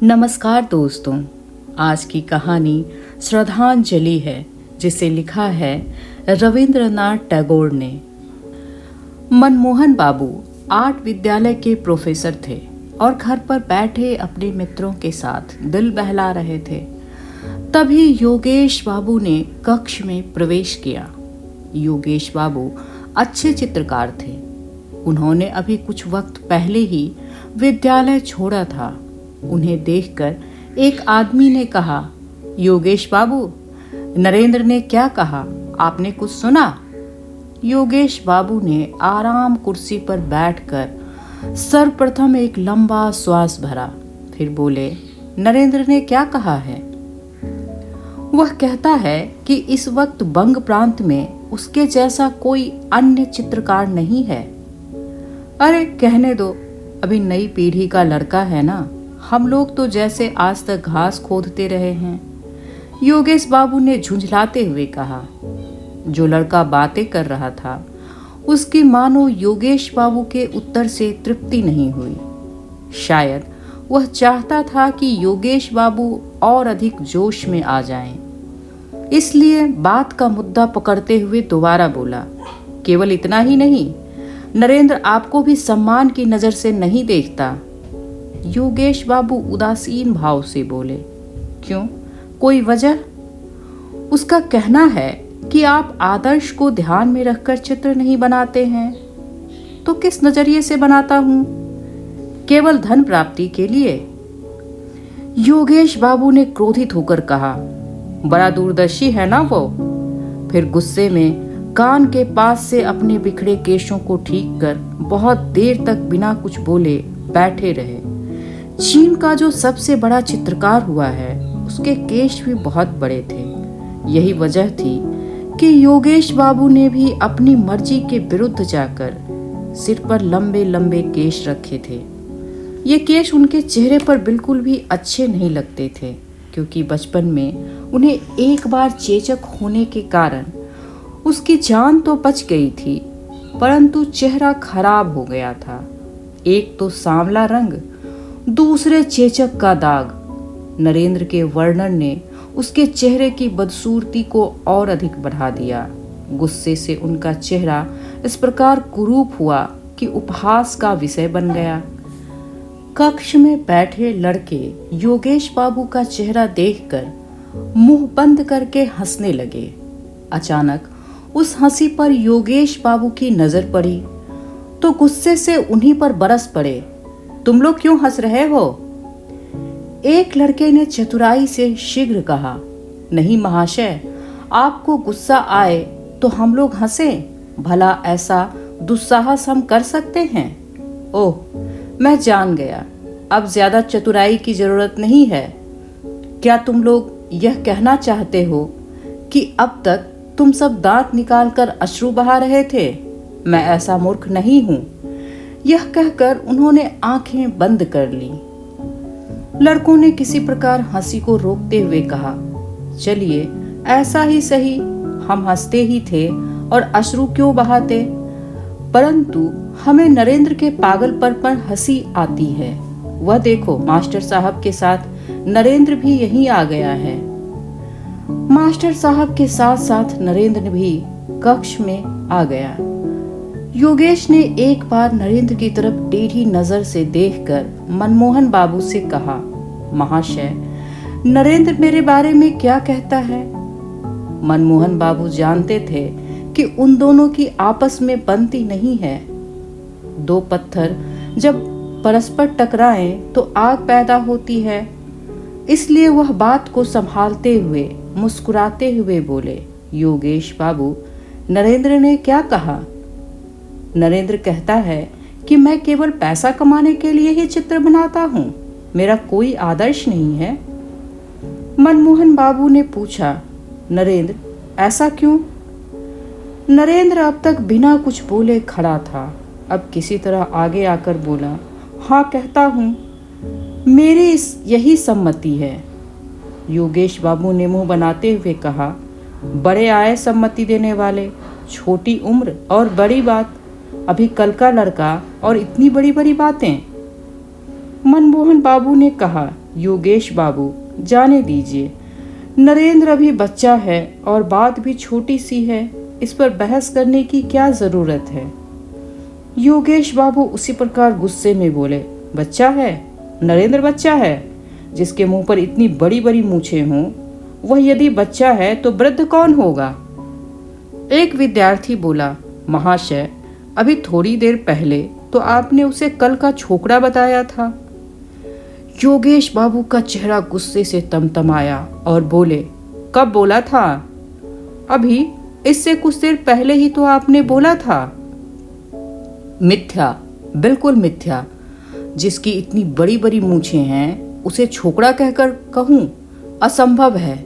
नमस्कार दोस्तों, आज की कहानी श्रद्धांजलि है जिसे लिखा है रविंद्रनाथ टैगोर ने। मनमोहन बाबू आर्ट विद्यालय के प्रोफेसर थे और घर पर बैठे अपने मित्रों के साथ दिल बहला रहे थे। तभी योगेश बाबू ने कक्ष में प्रवेश किया। योगेश बाबू अच्छे चित्रकार थे। उन्होंने अभी कुछ वक्त पहले ही विद्यालय छोड़ा था। उन्हें देखकर एक आदमी ने कहा, योगेश बाबू, नरेंद्र ने क्या कहा, आपने कुछ सुना? योगेश बाबू ने आराम कुर्सी पर बैठकर सर्वप्रथम एक लंबा श्वास भरा, फिर बोले, नरेंद्र ने क्या कहा है? वह कहता है कि इस वक्त बंग प्रांत में उसके जैसा कोई अन्य चित्रकार नहीं है। अरे कहने दो, अभी नई पीढ़ी का लड़का है ना, हम लोग तो जैसे आज तक घास खोदते रहे हैं। योगेश बाबू ने झुंझलाते हुए कहा। जो लड़का बातें कर रहा था उसकी मानो योगेश बाबू के उत्तर से तृप्ति नहीं हुई। शायद वह चाहता था कि योगेश बाबू और अधिक जोश में आ जाएं। इसलिए बात का मुद्दा पकड़ते हुए दोबारा बोला, केवल इतना ही नहीं, नरेंद्र आपको भी सम्मान की नजर से नहीं देखता। योगेश बाबू उदासीन भाव से बोले, क्यों, कोई वजह? उसका कहना है कि आप आदर्श को ध्यान में रखकर चित्र नहीं बनाते हैं। तो किस नजरिए से बनाता हूं? केवल धन प्राप्ति के लिए। योगेश बाबू ने क्रोधित होकर कहा, बड़ा दूरदर्शी है ना वो। फिर गुस्से में कान के पास से अपने बिखरे केशों को ठीक कर बहुत देर तक बिना कुछ बोले बैठे रहे। चीन का जो सबसे बड़ा चित्रकार हुआ है उसके केश भी बहुत बड़े थे। यही वजह थी कि योगेश बाबू ने भी अपनी मर्जी के विरुद्ध जाकर सिर पर लंबे लंबे केश रखे थे। ये केश उनके चेहरे पर बिल्कुल भी अच्छे नहीं लगते थे, क्योंकि बचपन में उन्हें एक बार चेचक होने के कारण उसकी जान तो बच गई थी, परंतु चेहरा खराब हो गया था। एक तो सांवला रंग, दूसरे चेचक का दाग। नरेंद्र के वर्णन ने उसके चेहरे की बदसूरती को और अधिक बढ़ा दिया। गुस्से से उनका चेहरा इस प्रकार कुरूप हुआ कि उपहास का विषय बन गया। कक्ष में बैठे लड़के योगेश बाबू का चेहरा देखकर मुंह बंद करके हंसने लगे। अचानक उस हंसी पर योगेश बाबू की नजर पड़ी तो गुस्से से उन्हीं पर बरस पड़े। तुम लोग क्यों हंस रहे हो? एक लड़के ने चतुराई से शीघ्र कहा, नहीं महाशय, आपको गुस्सा आए तो हम लोग हंसें, भला ऐसा दुस्साहस हम कर सकते हैं? ओह, मैं जान गया, अब ज्यादा चतुराई की जरूरत नहीं है। क्या तुम लोग यह कहना चाहते हो कि अब तक तुम सब दांत निकालकर अश्रु बहा रहे थे? मैं ऐसा मूर्ख नहीं हूं। यह कहकर उन्होंने आंखें बंद कर ली। लड़कों ने किसी प्रकार हंसी को रोकते हुए कहा, चलिए ऐसा ही सही, हम हंसते ही थे और अश्रु क्यों बहाते, परंतु हमें नरेंद्र के पागलपन पर हंसी आती है। वह देखो, मास्टर साहब के साथ नरेंद्र भी यहीं आ गया है। मास्टर साहब के साथ साथ नरेंद्र भी कक्ष में आ गया। योगेश ने एक बार नरेंद्र की तरफ टेढ़ी नजर से देखकर मनमोहन बाबू से कहा, महाशय, नरेंद्र मेरे बारे में क्या कहता है? मनमोहन बाबू जानते थे कि उन दोनों की आपस में बनती नहीं है। दो पत्थर जब परस्पर टकराएं तो आग पैदा होती है। इसलिए वह बात को संभालते हुए मुस्कुराते हुए बोले, योगेश बाबू, नरेंद्र ने क्या कहा? नरेंद्र कहता है कि मैं केवल पैसा कमाने के लिए ही चित्र बनाता हूँ, मेरा कोई आदर्श नहीं है। मनमोहन बाबू ने पूछा, नरेंद्र ऐसा क्यों? नरेंद्र अब तक बिना कुछ बोले खड़ा था। अब किसी तरह आगे आकर बोला, हाँ कहता हूँ, मेरी यही सम्मति है। योगेश बाबू ने मुंह बनाते हुए कहा, बड़े आए सम्मति देने वाले, छोटी उम्र और बड़ी बात, अभी कल का लड़का और इतनी बड़ी बड़ी बातें। मनमोहन बाबू ने कहा, योगेश बाबू, जाने दीजिए, नरेंद्र अभी बच्चा है और बात भी छोटी सी है, इस पर बहस करने की क्या जरूरत है। योगेश बाबू उसी प्रकार गुस्से में बोले, बच्चा है? नरेंद्र बच्चा है? जिसके मुंह पर इतनी बड़ी बड़ी मूछें हों, वह यदि बच्चा है तो वृद्ध कौन होगा? एक विद्यार्थी बोला, महाशय, अभी थोड़ी देर पहले तो आपने उसे कल का छोकरा बताया था। योगेश बाबू का चेहरा गुस्से से तमतमाया और बोले, कब बोला था? अभी, इससे कुछ देर पहले ही तो आपने बोला था। मिथ्या, बिल्कुल मिथ्या। जिसकी इतनी बड़ी बड़ी मूछें हैं उसे छोकरा कहकर कहूं, असंभव है।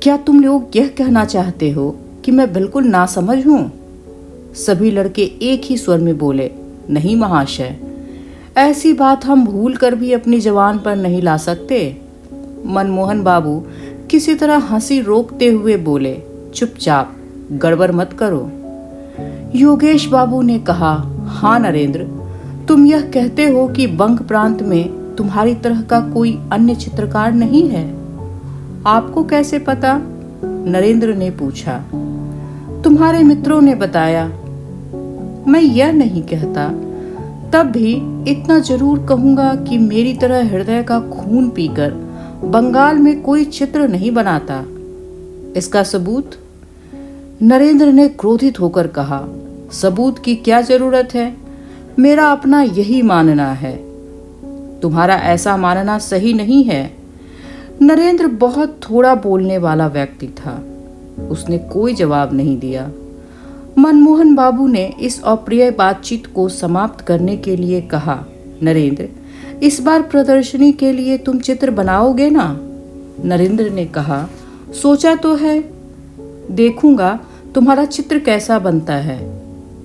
क्या तुम लोग यह कहना चाहते हो कि मैं बिल्कुल नासमझ हूं? सभी लड़के एक ही स्वर में बोले, नहीं महाशय, ऐसी बात हम भूल कर भी अपनी जबान पर नहीं ला सकते। मनमोहन बाबू किसी तरह हंसी रोकते हुए बोले, चुपचाप, गड़बड़ मत करो। योगेश बाबू ने कहा, हाँ नरेंद्र, तुम यह कहते हो कि बंग प्रांत में तुम्हारी तरह का कोई अन्य चित्रकार नहीं है। आपको कैसे पता? नरेंद्र ने पूछा। तुम्हारे मित्रों ने बताया। मैं यह नहीं कहता, तब भी इतना जरूर कहूंगा कि मेरी तरह हृदय का खून पीकर बंगाल में कोई चित्र नहीं बनाता। इसका सबूत? नरेंद्र ने क्रोधित होकर कहा, सबूत की क्या जरूरत है? मेरा अपना यही मानना है। तुम्हारा ऐसा मानना सही नहीं है। नरेंद्र बहुत थोड़ा बोलने वाला व्यक्ति था। उसने कोई जवाब नहीं दिया। मनमोहन बाबू ने इस अप्रिय बातचीत को समाप्त करने के लिए कहा, नरेंद्र, इस बार प्रदर्शनी के लिए तुम चित्र बनाओगे ना? नरेंद्र ने कहा, सोचा तो है, देखूंगा तुम्हारा चित्र कैसा बनता है।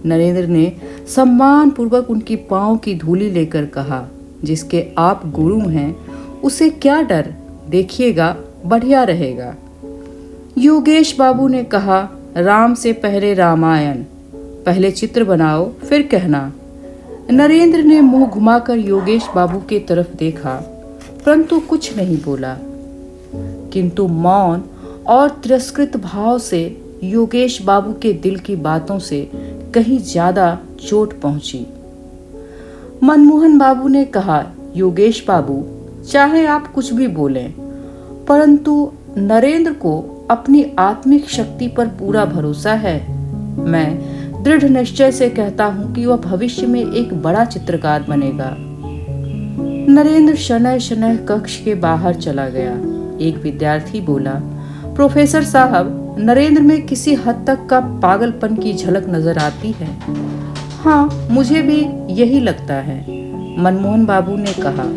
नरेंद्र ने सम्मान पूर्वक उनकी पांव की धूली लेकर कहा, जिसके आप गुरु हैं उसे क्या डर, देखिएगा बढ़िया रहेगा। योगेश बाबू ने कहा, राम से पहले रामायण, पहले चित्र बनाओ फिर कहना। नरेंद्र ने मुंह घुमाकर योगेश बाबू के तरफ देखा, परंतु कुछ नहीं बोला, किंतु मौन और तिरस्कृत भाव से योगेश बाबू के दिल की बातों से कहीं ज्यादा चोट पहुंची। मनमोहन बाबू ने कहा, योगेश बाबू, चाहे आप कुछ भी बोलें, परंतु नरेंद्र को अपनी आत्मिक शक्ति पर पूरा भरोसा है। मैं दृढ़ निश्चय से कहता हूं कि वह भविष्य में एक बड़ा चित्रकार बनेगा। नरेंद्र शनैः शनैः कक्ष के बाहर चला गया। एक विद्यार्थी बोला, प्रोफेसर साहब, नरेंद्र में किसी हद तक का पागलपन की झलक नजर आती है। हाँ, मुझे भी यही लगता है, मनमोहन बाबू ने कहा।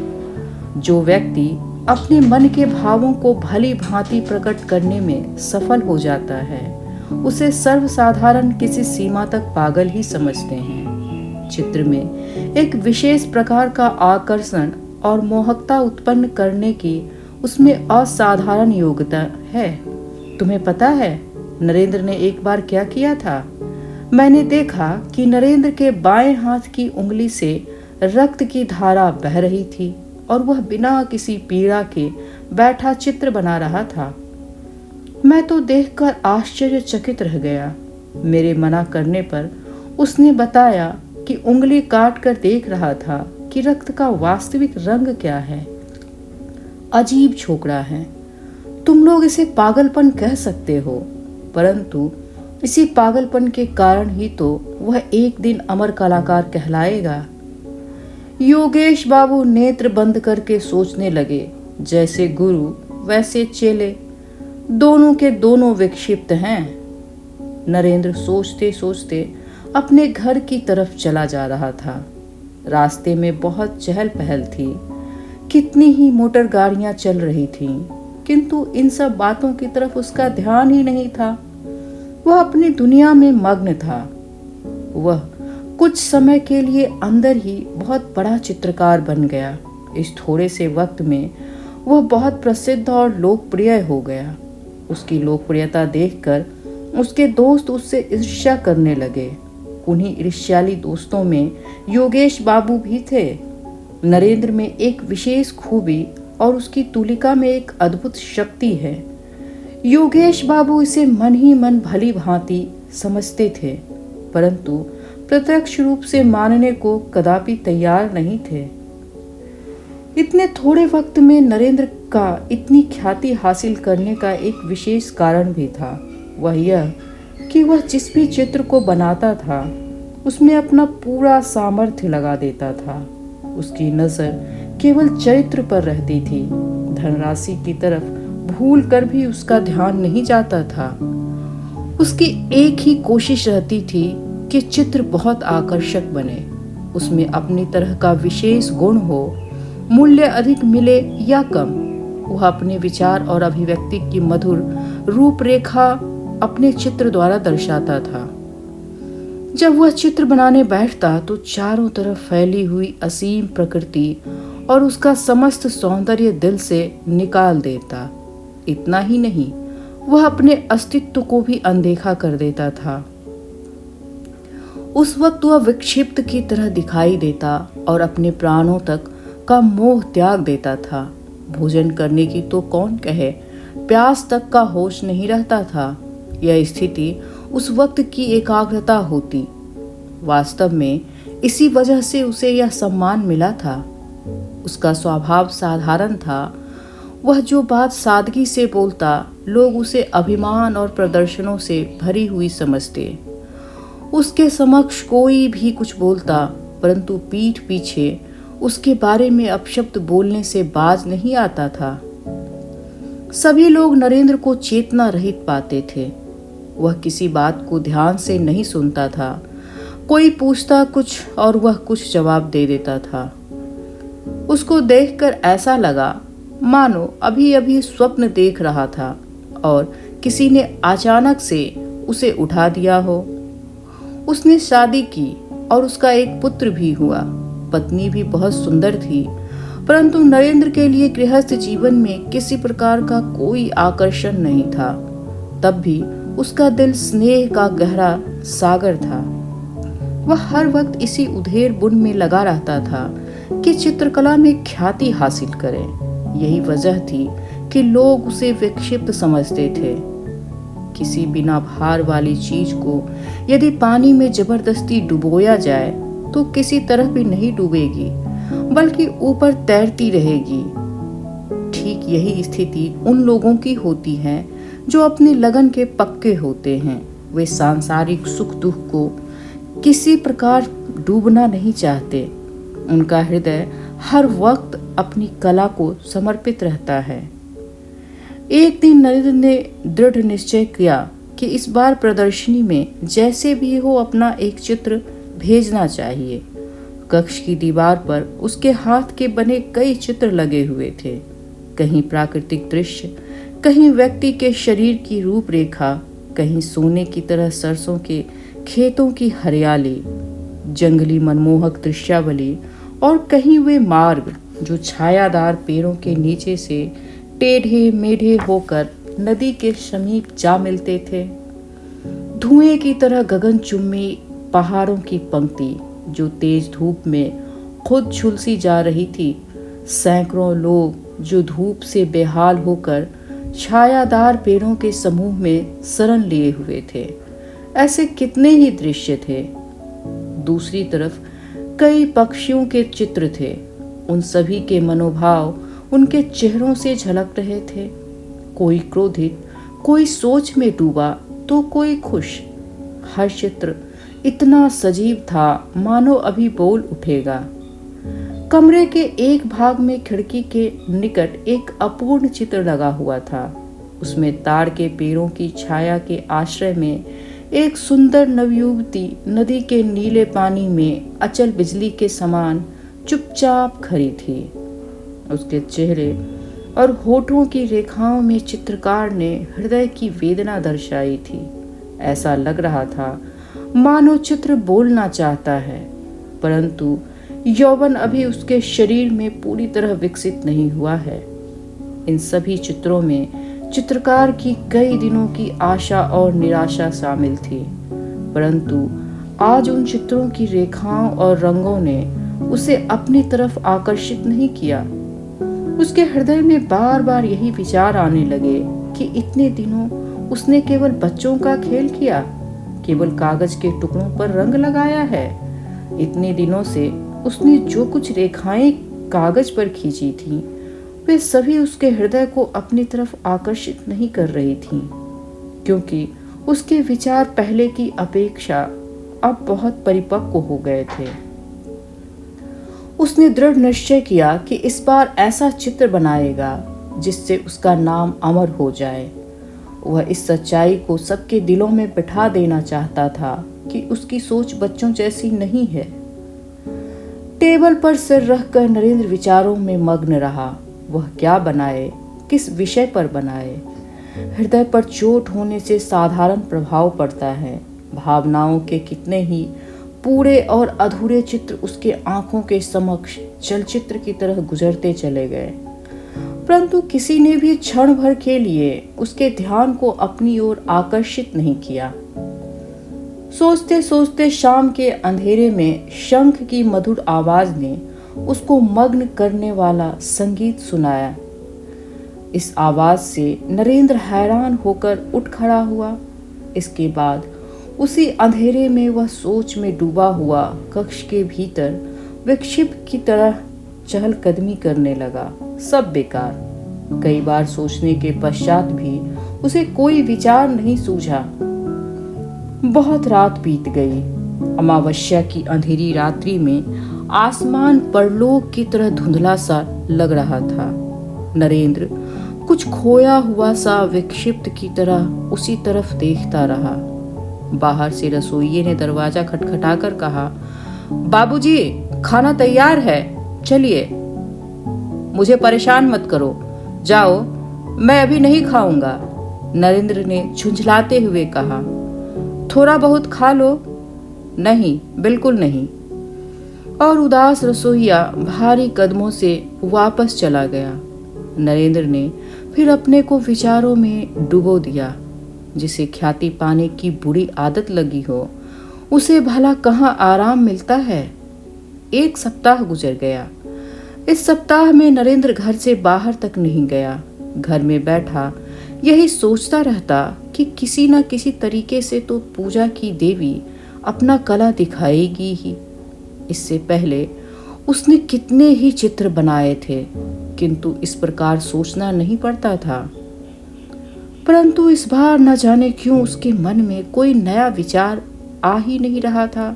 जो व्यक्ति अपने मन के भावों को भली भांति प्रकट करने में सफल हो जाता है, उसे सर्वसाधारण किसी सीमा तक पागल ही समझते हैं। चित्र में एक विशेष प्रकार का आकर्षण और मोहकता उत्पन्न करने की उसमें असाधारण योग्यता है। तुम्हें पता है नरेंद्र ने एक बार क्या किया था? मैंने देखा कि नरेंद्र के बाएं हाथ की उंगली से रक्त की धारा बह रही थी और वह बिना किसी पीड़ा के बैठा चित्र बना रहा था। मैं तो देखकर आश्चर्यचकित रह गया। मेरे मना करने पर उसने बताया कि उंगली काट कर देख रहा था कि रक्त का वास्तविक रंग क्या है। अजीब छोकरा है। तुम लोग इसे पागलपन कह सकते हो, परंतु इसी पागलपन के कारण ही तो वह एक दिन अमर कलाकार कहलाएगा। योगेश बाबू नेत्र बंद करके सोचने लगे। जैसे गुरु वैसे चेले, दोनों के दोनों विक्षिप्त हैं। नरेंद्र सोचते सोचते अपने घर की तरफ चला जा रहा था। रास्ते में बहुत चहल पहल थी। कितनी ही मोटर गाड़ियां चल रही थीं, किंतु इन सब बातों की तरफ उसका ध्यान ही नहीं था। वह अपनी दुनिया में मग्न था। वह कुछ समय के लिए अंदर ही बहुत बड़ा चित्रकार बन गया। इस थोड़े से वक्त में वह बहुत प्रसिद्ध और लोकप्रिय हो गया। उसकी लोकप्रियता देखकर उसके दोस्त उससे ईर्ष्या करने लगे। उन्हीं ईर्ष्याली दोस्तों में योगेश बाबू भी थे। नरेंद्र में एक विशेष खूबी और उसकी तुलिका में एक अद्भुत शक्ति है। योगेश बाबू इसे मन ही मन भली भांति समझते थे, परंतु प्रत्यक्ष रूप से मानने को कदापि तैयार नहीं थे। इतने थोड़े वक्त में नरेंद्र का इतनी ख्याति हासिल करने का एक विशेष कारण भी था। वह यह कि वह जिस भी चित्र को बनाता था उसमें अपना पूरा सामर्थ्य लगा देता था। उसकी नज़र केवल चरित्र पर रहती थी, धनराशि की तरफ भूल कर भी उसका ध्यान नहीं जाता था। उसकी एक ही कोशिश रहती थी कि चित्र बहुत आकर्षक बने, उसमें अपनी तरह का विशेष गुण हो, मूल्य अधिक मिले या कम। वह अपने विचार और अभिव्यक्ति की मधुर रूपरेखा अपने चित्र द्वारा दर्शाता था। जब वह चित्र बनाने बैठता तो चारों तरफ फैली हुई असीम प्रकृति और उसका समस्त सौंदर्य दिल से निकाल देता। इतना ही नहीं, वह अपने अस्तित्व को भी अनदेखा कर देता था। उस वक्त वह विक्षिप्त की तरह दिखाई देता और अपने प्राणों तक का मोह त्याग देता था। भोजन करने की तो कौन कहे, प्यास तक का होश नहीं रहता था। यह स्थिति उस वक्त की एकाग्रता होती। वास्तव में इसी वजह से उसे यह सम्मान मिला था। उसका स्वभाव साधारण था। वह जो बात सादगी से बोलता, लोग उसे अभिमान और प्रदर्शनों से भरी हुई समझते। उसके समक्ष कोई भी कुछ बोलता, परंतु पीठ पीछे उसके बारे में अपशब्द बोलने से बाज नहीं आता था। सभी लोग नरेंद्र को चेतना रहित पाते थे। वह किसी बात को ध्यान से नहीं सुनता था। कोई पूछता कुछ और वह कुछ जवाब दे देता था। उसको देखकर ऐसा लगा मानो अभी अभी स्वप्न देख रहा था और किसी ने अचानक से उसे उठा दिया हो। उसने शादी की और उसका एक पुत्र भी हुआ। पत्नी भी बहुत सुंदर थी, परंतु नरेंद्र के लिए गृहस्थ जीवन में किसी प्रकार का कोई आकर्षण नहीं था। तब भी उसका दिल स्नेह का गहरा सागर था। वह हर वक्त इसी उधेड़ बुन में लगा रहता था कि चित्रकला में ख्याति हासिल करे। यही वजह थी कि लोग उसे विक्षिप्त समझते थे। किसी बिना भार वाली चीज को यदि पानी में जबरदस्ती डुबोया जाए तो किसी तरह भी नहीं डूबेगी, बल्कि ऊपर तैरती रहेगी। ठीक यही स्थिति उन लोगों की होती है जो अपनी लगन के पक्के होते हैं। वे सांसारिक सुख दुख को किसी प्रकार डूबना नहीं चाहते। उनका हृदय हर वक्त अपनी कला को समर्पित रहता है। एक दिन नरेंद्र ने दृढ़ निश्चय किया कि इस बार प्रदर्शनी में जैसे भी हो अपना एक चित्र भेजना चाहिए। कक्ष की दीवार पर उसके हाथ के बने कई चित्र लगे हुए थे। कहीं प्राकृतिक दृश्य, कहीं व्यक्ति के शरीर की रूपरेखा, कहीं सोने की तरह सरसों के खेतों की हरियाली, जंगली मनमोहक दृश्यावली, और कहीं वे मार्ग जो छायादार पेड़ों के नीचे से टेढ़े मेढ़े होकर नदी के समीप जा मिलते थे। धुएं की तरह गगनचुम्बी पहाड़ों की पंक्ति जो तेज धूप में खुद झुलसी जा रही थी। सैकड़ों लोग जो धूप से बेहाल होकर छायादार पेड़ों के समूह में शरण लिए हुए थे। ऐसे कितने ही दृश्य थे। दूसरी तरफ कई पक्षियों के चित्र थे। उन सभी के मनोभाव उनके चेहरों से झलक रहे थे। कोई क्रोधित, कोई सोच में डूबा तो कोई खुश। हर चित्र इतना सजीव था मानो अभी बोल उठेगा। कमरे के एक भाग में खिड़की के निकट एक अपूर्ण चित्र लगा हुआ था। उसमें ताड़ के पेड़ों की छाया के आश्रय में एक सुंदर नवयुवती नदी के नीले पानी में अचल बिजली के समान चुपचाप खड़ी थी। उसके चेहरे और होठों की रेखाओं में चित्रकार ने हृदय की वेदना दर्शाई थी। ऐसा लग रहा था मानो चित्र बोलना चाहता है, परंतु यौवन अभी उसके शरीर में पूरी तरह विकसित नहीं हुआ है। इन सभी चित्रों में चित्रकार की कई दिनों की आशा और निराशा शामिल थी, परंतु आज उन चित्रों की रेखाओं और रंगों ने उसे अपनी तरफ आकर्षित नहीं किया। उसके हृदय में बार बार यही विचार आने लगे कि इतने दिनों उसने केवल बच्चों का खेल किया, केवल कागज के टुकड़ों पर रंग लगाया है। इतने दिनों से उसने जो कुछ रेखाएं कागज पर खींची थीं, वे सभी उसके हृदय को अपनी तरफ आकर्षित नहीं कर रही थीं, क्योंकि उसके विचार पहले की अपेक्षा अब बहुत परिपक्व हो गए थे। उसने दृढ़ निश्चय किया कि इस बार ऐसा चित्र बनाएगा जिससे उसका नाम अमर हो जाए। वह इस सच्चाई को सबके दिलों में बिठा देना चाहता था कि उसकी सोच बच्चों जैसी नहीं है। टेबल पर सिर रखकर नरेंद्र विचारों में मग्न रहा। वह क्या बनाए, किस विषय पर बनाए। हृदय पर चोट होने से साधारण प्रभाव पड़ता है। भावनाओं के कितने ही पूरे और अधूरे चित्र उसके आंखों के समक्ष चलचित्र की तरह गुजरते चले गए, परंतु किसी ने भी क्षण भर के लिए उसके ध्यान को अपनी ओर आकर्षित नहीं किया। सोचते सोचते शाम के अंधेरे में शंख की मधुर आवाज ने उसको मग्न करने वाला संगीत सुनाया। इस आवाज से नरेंद्र हैरान होकर उठ खड़ा हुआ। इसके बाद उसी अंधेरे में वह सोच में डूबा हुआ कक्ष के भीतर विक्षिप्त की तरह चहलकदमी करने लगा। सब बेकार। कई बार सोचने के पश्चात भी उसे कोई विचार नहीं सूझा। बहुत रात बीत गई। अमावस्या की अंधेरी रात्रि में आसमान परलोक की तरह धुंधला सा लग रहा था। नरेंद्र कुछ खोया हुआ सा विक्षिप्त की तरह उसी तरफ देखता रहा। बाहर से रसोइये ने दरवाजा खटखटाकर कहा, बाबूजी, खाना तैयार है, चलिए। मुझे परेशान मत करो, जाओ, मैं अभी नहीं खाऊंगा, नरेंद्र ने झुंझलाते हुए कहा। थोड़ा बहुत खा लो। नहीं, बिल्कुल नहीं। और उदास रसोइया भारी कदमों से वापस चला गया। नरेंद्र ने फिर अपने को विचारों में डुबो दिया। जिसे ख्याति पाने की बुरी आदत लगी हो, उसे भला कहाँ आराम मिलता है। 1 सप्ताह गुजर गया। इस सप्ताह में नरेंद्र घर से बाहर तक नहीं गया। घर में बैठा यही सोचता रहता कि किसी न किसी तरीके से तो पूजा की देवी अपना कला दिखाएगी ही। इससे पहले उसने कितने ही चित्र बनाए थे, किंतु इस प्रकार सोचना नहीं पड़ता था। परंतु इस बार न जाने क्यों उसके मन में कोई नया विचार आ ही नहीं रहा था।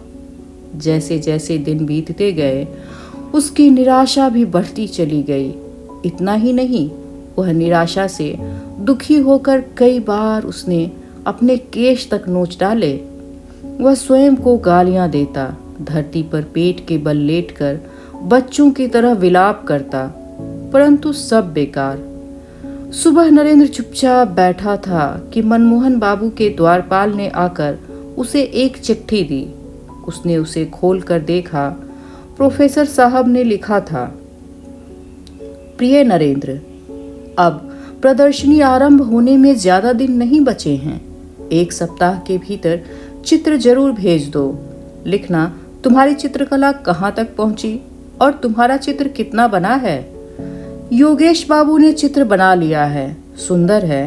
जैसे जैसे दिन बीतते गए उसकी निराशा भी बढ़ती चली गई। इतना ही नहीं, वह निराशा से दुखी होकर कई बार उसने अपने केश तक नोच डाले। वह स्वयं को गालियां देता, धरती पर पेट के बल लेटकर बच्चों की तरह विलाप करता, परंतु सब बेकार। सुबह नरेंद्र चुपचाप बैठा था कि मनमोहन बाबू के द्वारपाल ने आकर उसे एक चिट्ठी दी। उसने उसे खोलकर देखा। प्रोफेसर साहब ने लिखा था, प्रिय नरेंद्र, अब प्रदर्शनी आरंभ होने में ज्यादा दिन नहीं बचे हैं। 1 सप्ताह के भीतर चित्र जरूर भेज दो। लिखना तुम्हारी चित्रकला कहाँ तक पहुंची और तुम्हारा चित्र कितना बना है। योगेश बाबू ने चित्र बना लिया है, सुंदर है,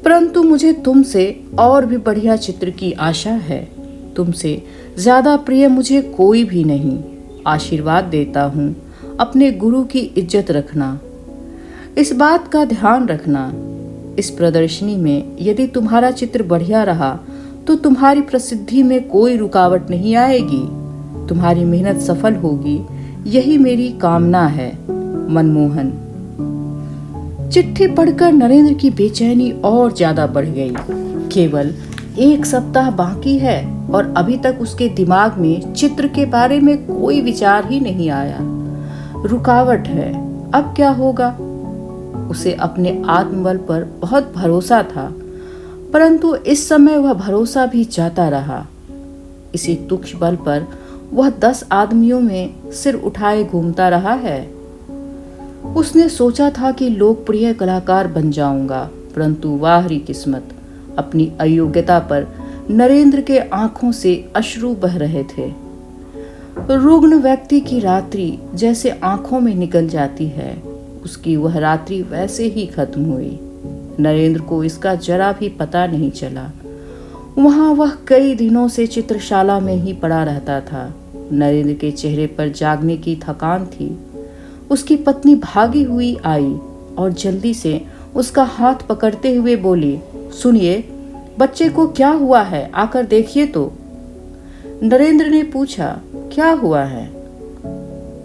परंतु मुझे तुमसे और भी बढ़िया चित्र की आशा है। तुमसे ज्यादा प्रिय मुझे कोई भी नहीं। आशीर्वाद देता हूँ, अपने गुरु की इज्जत रखना। इस बात का ध्यान रखना, इस प्रदर्शनी में यदि तुम्हारा चित्र बढ़िया रहा तो तुम्हारी प्रसिद्धि में कोई रुकावट नहीं आएगी। तुम्हारी मेहनत सफल होगी, यही मेरी कामना है। मनमोहन। चिट्ठी पढ़कर नरेंद्र की बेचैनी और ज्यादा बढ़ गई। केवल 1 सप्ताह बाकी है और अभी तक उसके दिमाग में चित्र के बारे में कोई विचार ही नहीं आया। रुकावट है, अब क्या होगा। उसे अपने आत्मबल पर बहुत भरोसा था, परंतु इस समय वह भरोसा भी जाता रहा। इसी तुच्छ बल पर वह 10 आदमियों में सिर उठाए घूमता रहा है। उसने सोचा था कि लोकप्रिय कलाकार बन जाऊंगा, परंतु वाहरी किस्मत, अपनी अयोग्यता पर नरेंद्र के आंखों से अश्रु बह रहे थे। रुग्ण व्यक्ति की रात्रि जैसे आंखों में निकल जाती है, उसकी वह रात्रि वैसे ही खत्म हुई। नरेंद्र को इसका जरा भी पता नहीं चला। वहां वह कई दिनों से चित्रशाला में ही पड़ा रहता था। नरेंद्र के चेहरे पर जागने की थकान थी। उसकी पत्नी भागी हुई आई और जल्दी से उसका हाथ पकड़ते हुए बोली, सुनिए, बच्चे को क्या हुआ है, आकर देखिए तो। नरेंद्र ने पूछा, क्या हुआ है?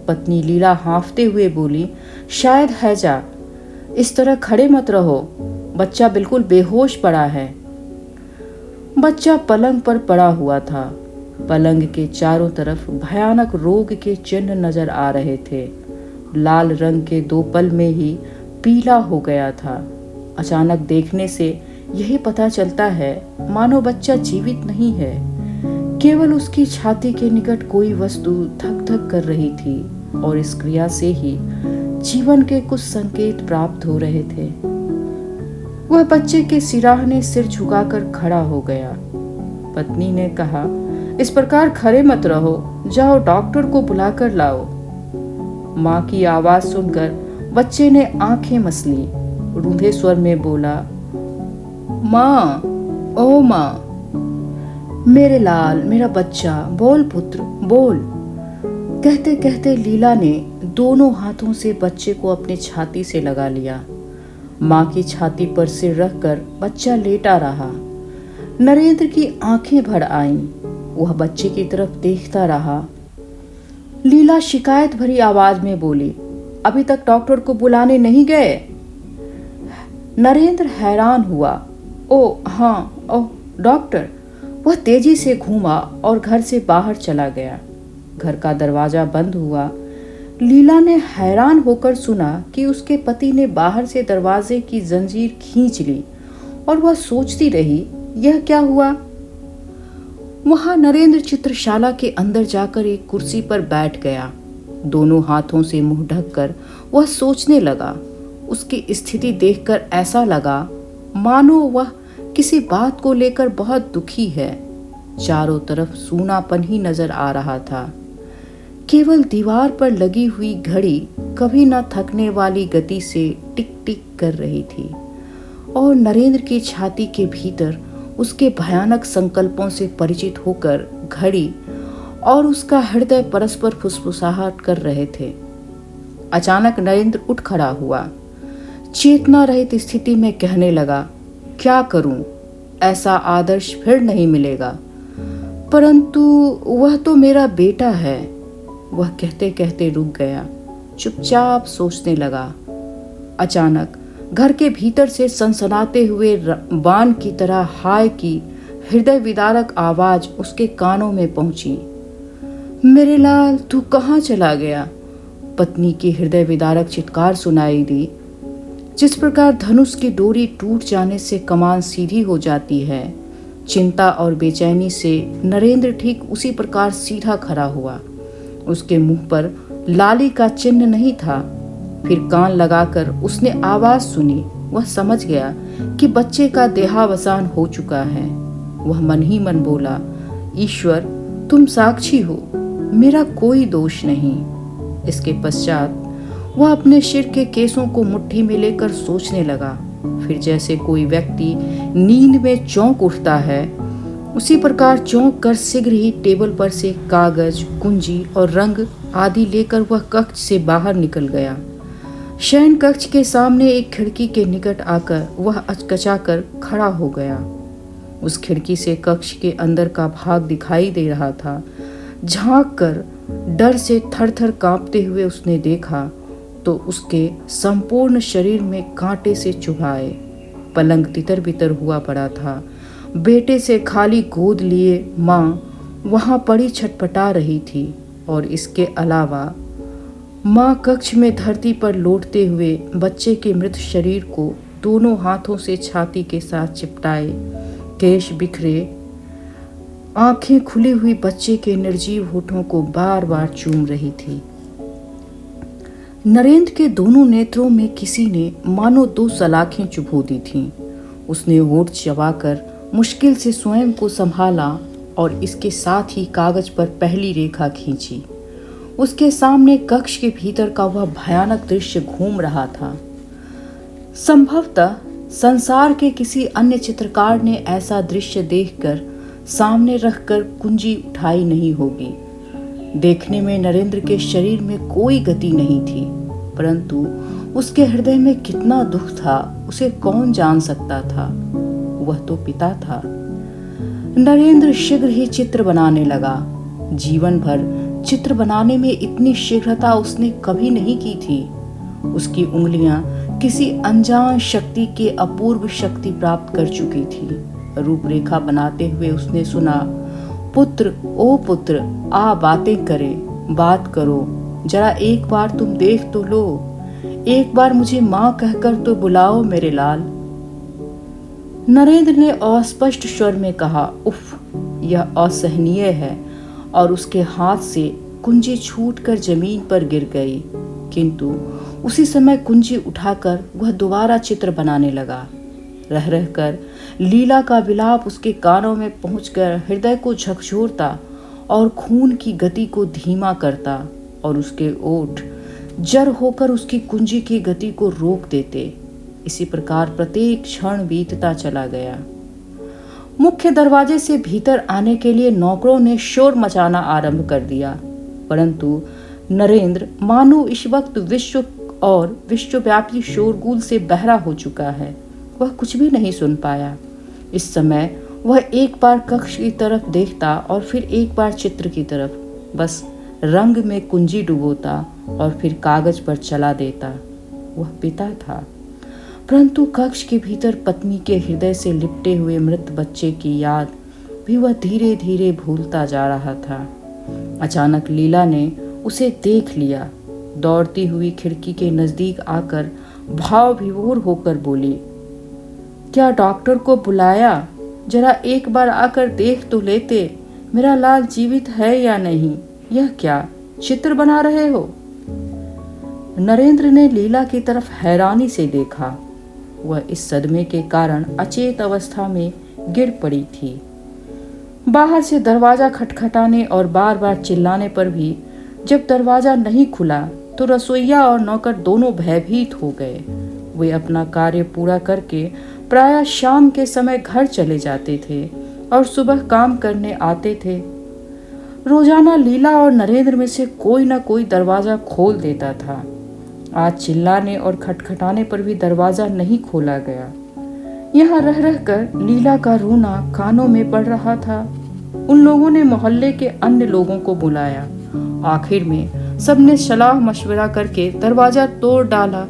पत्नी लीला हाँफते हुए बोली, शायद हैजा। इस तरह खड़े मत रहो, बच्चा बिल्कुल बेहोश पड़ा है। बच्चा पलंग पर पड़ा हुआ था। पलंग के चारों तरफ भयानक रोग के चिन्ह नजर आ रहे थे। लाल रंग के 2 पल में ही पीला हो गया था। अचानक देखने से यही पता चलता है मानो बच्चा जीवित नहीं है। केवल उसकी छाती के निकट कोई वस्तु धक धक कर रही थी और इस क्रिया से ही जीवन के कुछ संकेत प्राप्त हो रहे थे। वह बच्चे के सिराहने सिर झुकाकर खड़ा हो गया। पत्नी ने कहा, इस प्रकार खड़े मत रहो, जाओ डॉक्टर को बुलाकर लाओ। माँ की आवाज सुनकर बच्चे ने आंखें मसली, रूंधे स्वर में बोला, माँ, ओ माँ, मेरे लाल, मेरा बच्चा, बोल पुत्र, बोल। कहते कहते लीला ने दोनों हाथों से बच्चे को अपनी छाती से लगा लिया। माँ की छाती पर सिर रखकर बच्चा लेटा रहा। नरेंद्र की आंखें भर आईं। वह बच्चे की तरफ देखता रहा। लीला शिकायत भरी आवाज में बोली, अभी तक डॉक्टर को बुलाने नहीं गए? नरेंद्र हैरान हुआ। ओ हाँ, ओह डॉक्टर। वह तेजी से घूमा और घर से बाहर चला गया। घर का दरवाजा बंद हुआ। लीला ने हैरान होकर सुना कि उसके पति ने बाहर से दरवाजे की जंजीर खींच ली और वह सोचती रही, यह क्या हुआ? वहां नरेंद्र चित्रशाला के अंदर जाकर एक कुर्सी पर बैठ गया। दोनों हाथों से मुंह ढककर वह सोचने लगा। उसकी स्थिति देखकर ऐसा लगा मानो वह किसी बात को लेकर बहुत दुखी है। चारों तरफ सूनापन ही नजर आ रहा था। केवल दीवार पर लगी हुई घड़ी कभी न थकने वाली गति से टिक टिक कर रही थी और नरेंद्र की छाती के भीतर उसके भयानक संकल्पों से परिचित होकर घड़ी और उसका हृदय परस्पर फुसफुसाहट कर रहे थे। अचानक नरेंद्र उठ खड़ा हुआ। चेतना रहित स्थिति में कहने लगा, क्या करूं? ऐसा आदर्श फिर नहीं मिलेगा। परंतु वह तो मेरा बेटा है। वह कहते कहते रुक गया, चुपचाप सोचने लगा। अचानक घर के भीतर से सनसनाते हुए बाण की तरह हाय की हृदय विदारक आवाज उसके कानों में पहुंची। मेरे लाल, तू कहाँ चला गया? पत्नी की हृदय विदारक चित्कार सुनाई दी। जिस प्रकार धनुष की डोरी टूट जाने से कमान सीधी हो जाती है, चिंता और बेचैनी से नरेंद्र ठीक उसी प्रकार सीधा खड़ा हुआ। उसके मुंह पर लाली का चिन्ह नहीं था। फिर कान लगाकर उसने आवाज सुनी। वह समझ गया कि बच्चे का देहावसान हो चुका है। वह मन ही मन बोला, ईश्वर, तुम साक्षी हो, मेरा कोई दोष नहीं। इसके पश्चात वह अपने सिर के केसों को मुट्ठी में लेकर सोचने लगा। फिर जैसे कोई व्यक्ति नींद में चौंक उठता है, उसी प्रकार चौंक कर शीघ्र ही टेबल पर से कागज, कुंजी और रंग आदि लेकर वह कक्ष से बाहर निकल गया। शयन कक्ष के सामने एक खिड़की के निकट आकर वह अचकचाकर खड़ा हो गया। उस खिड़की से कक्ष के अंदर का भाग दिखाई दे रहा था। झांक कर डर से थर थर कांपते हुए उसने देखा तो उसके संपूर्ण शरीर में कांटे से चुभाए। पलंग तितर बितर हुआ पड़ा था। बेटे से खाली गोद लिए माँ वहाँ पड़ी छटपटा रही थी और इसके अलावा माँ कक्ष में धरती पर लौटते हुए बच्चे के मृत शरीर को दोनों हाथों से छाती के साथ चिपटाए, केश बिखरे, आंखें खुली हुई बच्चे के निर्जीव होठों को बार बार चूम रही थी। नरेंद्र के दोनों नेत्रों में किसी ने मानो 2 सलाखें चुभो दी थीं। उसने होठ चबाकर मुश्किल से स्वयं को संभाला और इसके साथ ही कागज पर पहली रेखा खींची। उसके सामने कक्ष के भीतर का वह भयानक दृश्य घूम रहा था। संभवतः संसार के किसी अन्य चित्रकार ने ऐसा दृश्य देखकर सामने रखकर कुंजी उठाई नहीं होगी। देखने में नरेंद्र के शरीर में कोई गति नहीं थी, परंतु उसके हृदय में कितना दुख था उसे कौन जान सकता था। वह तो पिता था। नरेंद्र शीघ्र ही चित्र बनाने लगा। जीवन भर चित्र बनाने में इतनी शीघ्रता उसने कभी नहीं की थी। उसकी उंगलियां किसी अनजान शक्ति की अपूर्व शक्ति प्राप्त कर चुकी थी। रूपरेखा बनाते हुए उसने सुना, पुत्र ओ पुत्र, आ बातें करें, बात करो, जरा एक बार तुम देख तो लो, एक बार मुझे माँ कहकर तो बुलाओ मेरे लाल। नरेंद्र ने अस्पष्ट स्वर में कहा, उफ, यह असहनीय है, और उसके हाथ से कुंजी छूटकर जमीन पर गिर गई। किंतु उसी समय कुंजी उठाकर वह दोबारा चित्र बनाने लगा। रह रहकर लीला का विलाप उसके कानों में पहुंचकर हृदय को झकझोरता और खून की गति को धीमा करता, और उसके ओठ जर होकर उसकी कुंजी की गति को रोक देते। इसी प्रकार प्रत्येक क्षण बीतता चला गया। मुख्य दरवाजे से भीतर आने के लिए नौकरों ने शोर मचाना आरंभ कर दिया, परंतु नरेंद्र मानो इस वक्त विश्व और विश्वव्यापी शोरगुल से बहरा हो चुका है। वह कुछ भी नहीं सुन पाया। इस समय वह एक बार कक्ष की तरफ देखता और फिर एक बार चित्र की तरफ, बस रंग में कुंजी डुबोता और फिर कागज पर चला देता। वह पिता था, परंतु कक्ष के भीतर पत्नी के हृदय से लिपटे हुए मृत बच्चे की याद भी वह धीरे धीरे भूलता जा रहा था। अचानक लीला ने उसे देख लिया। दौड़ती हुई खिड़की के नजदीक आकर भाव विभोर होकर बोली, क्या डॉक्टर को बुलाया? जरा एक बार आकर देख तो लेते, मेरा लाल जीवित है या नहीं। यह क्या चित्र बना रहे हो? नरेंद्र ने लीला की तरफ हैरानी से देखा। वह इस सदमे के कारण अचेत अवस्था में गिर पड़ी थी। बाहर से दरवाजा खटखटाने और बार बार चिल्लाने पर भी जब दरवाजा नहीं खुला तो रसोइया और नौकर दोनों भयभीत हो गए। वे अपना कार्य पूरा करके प्रायः शाम के समय घर चले जाते थे और सुबह काम करने आते थे। रोजाना लीला और नरेंद्र में से कोई न कोई दरवाजा खोल देता था। आज चिल्लाने और खटखटाने पर भी दरवाजा नहीं खोला गया। यहाँ रह रहकर लीला का रोना कानों में पड़ रहा था। उन लोगों ने मोहल्ले के अन्य लोगों को बुलाया। आखिर में सबने सलाह मशवरा करके दरवाजा तोड़ डाला।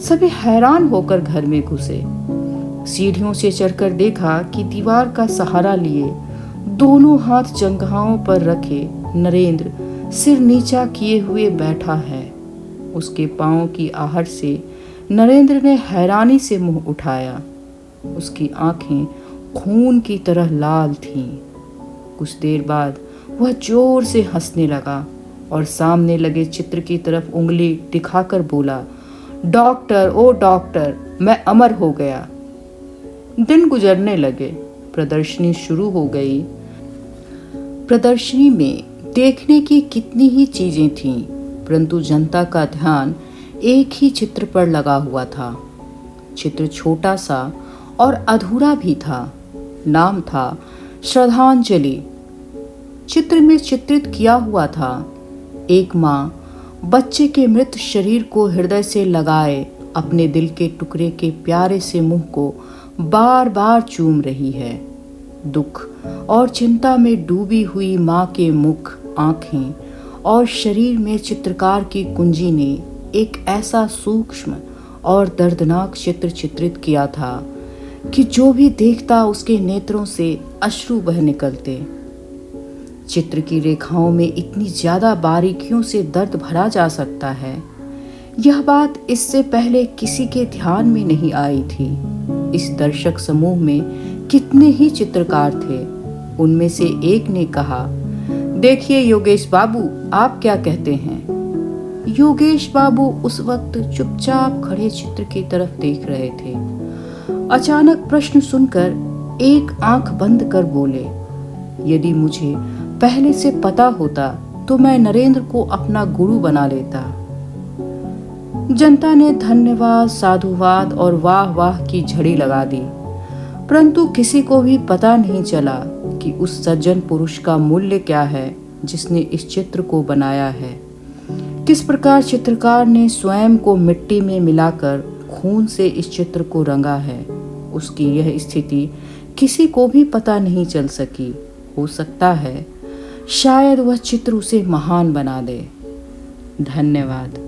सभी हैरान होकर घर में घुसे। सीढ़ियों से चढ़कर देखा कि दीवार का सहारा लिए दोनों हाथ जंघाओं पर रखे नरेंद्र सिर नीचा किए हुए बैठा है। उसके पांव की आहट से नरेंद्र ने हैरानी से मुंह उठाया। उसकी आंखें खून की तरह लाल थीं। कुछ देर बाद वह जोर से हंसने लगा और सामने लगे चित्र की तरफ उंगली दिखाकर बोला, डॉक्टर ओ डॉक्टर, मैं अमर हो गया। दिन गुजरने लगे। प्रदर्शनी शुरू हो गई। प्रदर्शनी में देखने की कितनी ही चीजें थीं, परंतु जनता का ध्यान एक ही चित्र पर लगा हुआ था। चित्र छोटा सा और अधूरा भी था। नाम था श्रद्धांजलि। चित्र में चित्रित किया हुआ था एक माँ बच्चे के मृत शरीर को हृदय से लगाए अपने दिल के टुकड़े के प्यारे से मुंह को बार बार चूम रही है। दुख और चिंता में डूबी हुई माँ के मुख, आंखें और शरीर में चित्रकार की कुंजी ने एक ऐसा सूक्ष्म और दर्दनाक चित्र चित्रित किया था कि जो भी देखता उसके नेत्रों से अश्रु बह निकलते। चित्र की रेखाओं में इतनी ज्यादा बारीकियों से दर्द भरा जा सकता है, यह बात इससे पहले किसी के ध्यान में नहीं आई थी। इस दर्शक समूह में कितने ही चित्रकार थे। उनमें से एक ने कहा, देखिए योगेश बाबू, आप क्या कहते हैं? योगेश बाबू उस वक्त चुपचाप खड़े चित्र की तरफ देख रहे थे। अचानक प्रश्न सुनकर एक आंख बंद कर बोले, यदि मुझे पहले से पता होता तो मैं नरेंद्र को अपना गुरु बना लेता। जनता ने धन्यवाद, साधुवाद और वाह वाह की झड़ी लगा दी, परंतु किसी को भी पता नहीं चला कि उस सज्जन पुरुष का मूल्य क्या है जिसने इस चित्र को बनाया है। किस प्रकार चित्रकार ने स्वयं को मिट्टी में मिलाकर खून से इस चित्र को रंगा है, उसकी यह स्थिति किसी को भी पता नहीं चल सकी। हो सकता है शायद वह चित्र उसे महान बना दे। धन्यवाद।